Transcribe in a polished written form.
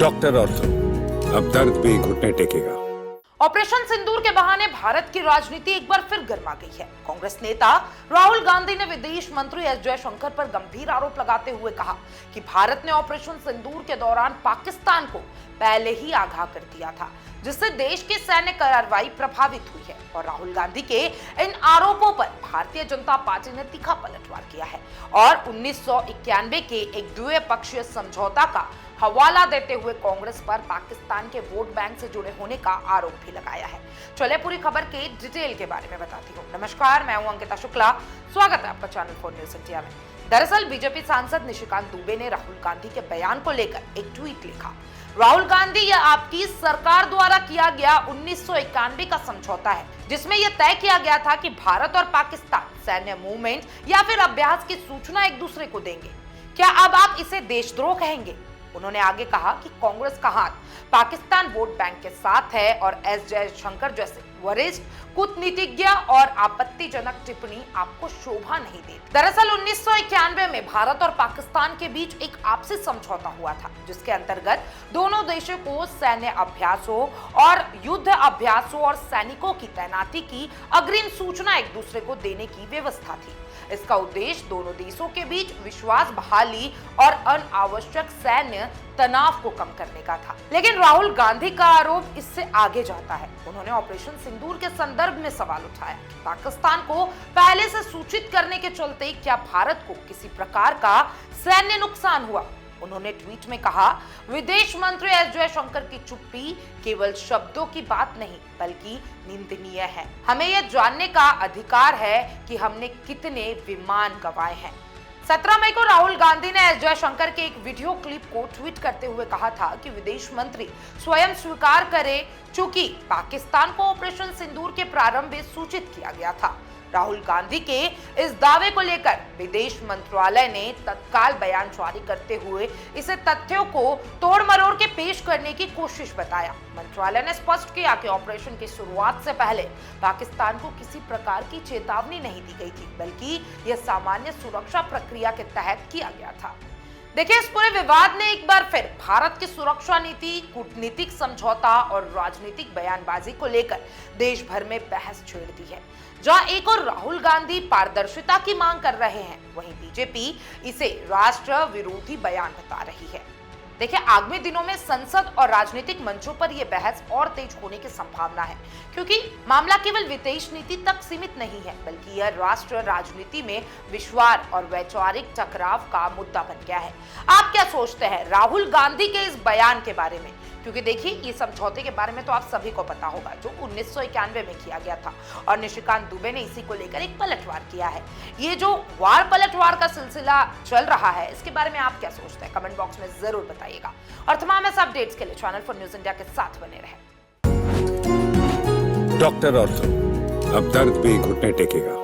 Doctor ortho, अब दर्द भी घुटने टेकेगा। ऑपरेशन सिंदूर के बहाने भारत की राजनीति एक बार फिर गर्मा गई है। कांग्रेस नेता राहुल गांधी ने विदेश मंत्री एस जयशंकर पर गंभीर आरोप लगाते हुए कहा कि भारत ने ऑपरेशन सिंदूर के दौरान पाकिस्तान को पहले ही आगाह कर दिया था, जिससे देश की सैन्य कार्रवाई प्रभावित हुई है। और राहुल गांधी के इन आरोपों पर भारतीय जनता पार्टी ने तीखा पलटवार किया है और 1991 के एक द्विपक्षीय समझौता का हवाला देते हुए कांग्रेस पर पाकिस्तान के वोट बैंक से जुड़े होने का आरोप भी लगाया है। चलिए पूरी खबर के डिटेल के बारे में बताती हूँ। नमस्कार, मैं हूं अंकिता शुक्ला। स्वागत है आपका चैनल 4 न्यूज़ इंडिया में। दरअसल बीजेपी सांसद निशिकांत दुबे ने राहुल गांधी के बयान को लेकर एक ट्वीट लिखा। राहुल गांधी, यह आपकी सरकार द्वारा किया गया 1991 का समझौता है, जिसमें यह तय किया गया था कि भारत और पाकिस्तान सैन्य मूवमेंट या फिर अभ्यास की सूचना एक दूसरे को देंगे। क्या अब आप इसे देशद्रोह कहेंगे? उन्होंने आगे कहा कि कांग्रेस का हाथ पाकिस्तान वोट बैंक के साथ है और एस जयशंकर जैसे वरिष्ठ कूटनीतिज्ञ और आपत्तिजनक टिप्पणी आपको शोभा नहीं देती। दरअसल 1991 में भारत और पाकिस्तान के बीच एक आपसी समझौता हुआ था, जिसके अंतर्गत दोनों देशों को सैन्य अभ्यासों और युद्ध अभ्यासों और सैनिकों की तैनाती की अग्रिम सूचना एक दूसरे को देने की व्यवस्था थी। इसका उद्देश्य दोनों देशों के बीच विश्वास बहाली और अनावश्यक सैन्य तनाव को कम करने का था। लेकिन राहुल गांधी का आरोप इससे आगे जाता है। उन्होंने ऑपरेशन सिंदूर के संदर्भ में सवाल उठाया। पाकिस्तान को पहले से सूचित करने के चलते क्या भारत को किसी प्रकार का सैन्य नुकसान हुआ? उन्होंने ट्वीट में कहा, विदेश मंत्री एस जयशंकर की चुप्पी केवल शब्दों की बात नहीं बल्कि निंदनीय है। हमें यह जानने का अधिकार है कि हमने कितने विमान गंवाए हैं। 17 मई को राहुल गांधी ने एस जयशंकर के एक वीडियो क्लिप को ट्वीट करते हुए कहा था कि विदेश मंत्री स्वयं स्वीकार करे, चूंकि पाकिस्तान को ऑपरेशन सिंदूर के प्रारंभ में सूचित किया गया था। राहुल गांधी के इस दावे को लेकर विदेश मंत्रालय ने तत्काल बयान जारी करते हुए इसे तथ्यों को तोड़ मरोड़ के पेश करने की कोशिश बताया। मंत्रालय ने स्पष्ट किया कि ऑपरेशन की शुरुआत से पहले पाकिस्तान को किसी प्रकार की चेतावनी नहीं दी गई थी, बल्कि यह सामान्य सुरक्षा प्रक्रिया के तहत किया गया था। देखिए, इस पूरे विवाद ने एक बार फिर भारत की सुरक्षा नीति, कूटनीतिक समझौता और राजनीतिक बयानबाजी को लेकर देश भर में बहस छेड़ दी है। जहां एक और राहुल गांधी पारदर्शिता की मांग कर रहे हैं, वहीं बीजेपी इसे राष्ट्र विरोधी बयान बता रही है। देखिए, आगामी दिनों में संसद और राजनीतिक मंचों पर यह बहस और तेज होने की संभावना है, क्योंकि मामला केवल विदेश नीति तक सीमित नहीं है, बल्कि यह राष्ट्र राजनीति में विश्वास और वैचारिक टकराव का मुद्दा बन गया है। आप क्या सोचते हैं राहुल गांधी के इस बयान के बारे में? क्योंकि देखिए, ये समझौते के बारे में तो आप सभी को पता होगा, जो 1991 में किया गया था और निशिकांत दुबे ने इसी को लेकर एक पलटवार किया है। ये जो वार पलटवार का सिलसिला चल रहा है, इसके बारे में आप क्या सोचते हैं? कमेंट बॉक्स में जरूर बताइएगा और तमाम ऐसे अपडेट्स के लिए चैनल 4 न्यूज़ इंडिया के साथ बने रहें। डॉक्टर ऑर्थो, अब दर्द भी घुटने टेकेगा।